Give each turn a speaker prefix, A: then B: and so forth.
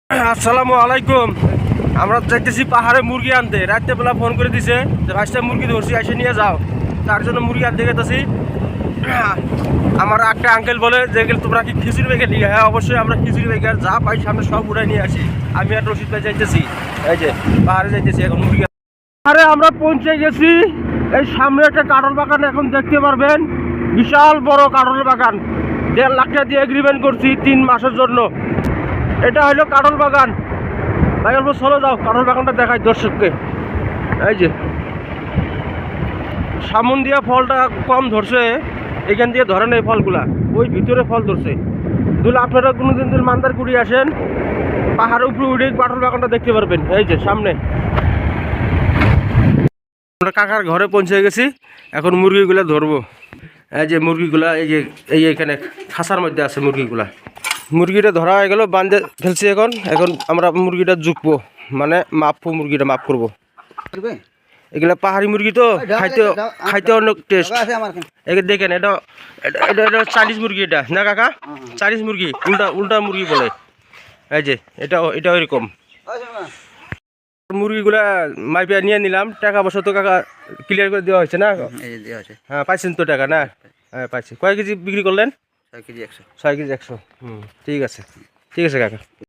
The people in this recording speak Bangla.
A: আসসালামু আলাইকুম। আমরা যাইতেছি পাহাড়ে মুরগি আনতে। রাত্রে বেলা ফোন করে দিছে যে 5টা মুরগি ধরছি, এসে নিয়ে যাও। তার জন্য মুরগি আনতে গেতেছি। আমার একটা আঙ্কেল বলে যে তোমরা কি খিচুড়ি বেগে নিয়ে? হ্যাঁ অবশ্যই, আমরা খিচুড়ি বেগে যা পাই সামনে সব উড়াই নিয়ে আসি। আমি আর রশিদ ভাই যাইতেছি, এই যে পাহাড়ে যাইতেছি এখন মুরগি। আরে আমরা পৌঁছে গেছি। এই সামনে একটা কাঁঠাল বাগান এখন দেখতে পারবেন, বিশাল বড় কাঁঠাল বাগান। 1.5 লাখ টাকা দিয়ে এগ্রিমেন্ট করছি 3 মাসের জন্য। এটা হলো কাঁঠাল বাগান। ভাই অল্প চলো যাও, কাঁঠাল বাগানটা দেখাই দর্শককে। এই যে সামন দিয়া ফলটা কম ধরছে, এখান দিয়ে ধরেন এই ফলগুলা, ওই ভিতরে ফল ধরছে। দুলে আপনারা কোনোদিন যদি মান্দারকুড়ি আসেন, পাহাড়ের উপরে উঠে কাঁঠাল বাগানটা দেখতে পারবেন। এই যে সামনে আমরা কাকার ঘরে পৌঁছে গেছি, এখন মুরগিগুলা ধরবো। এই যে মুরগিগুলা, এই যে এইখানে খাঁচার মধ্যে আছে মুরগিগুলা। মুরগিটা ধরা হয়ে গেল, বাঁধে ফেলছি। এখন আমরা মুরগিটা জুকবো, মানে মাপবো, মুরগিটা মাপ করবো। এগুলা পাহাড়ি মুরগি তো খাইতে অনেক টেস্ট। এগুলো দেখেন, এটা এটা এটা চাইনিজ মুরগি, এটা না কাকা? চাইনিজ মুরগি, উল্টা মুরগি বলে। এই যে এটা ওইরকম মুরগিগুলা মাইপিয়া নিয়ে নিলাম। টাকা পয়সা তো কাকা ক্লিয়ার করে দেওয়া হয়েছে না? হ্যাঁ পাইছেন তো টাকা না? হ্যাঁ পাইছি। কয় কেজি বিক্রি করলেন? 6 কেজি 100। ঠিক আছে, ঠিক আছে কাকা।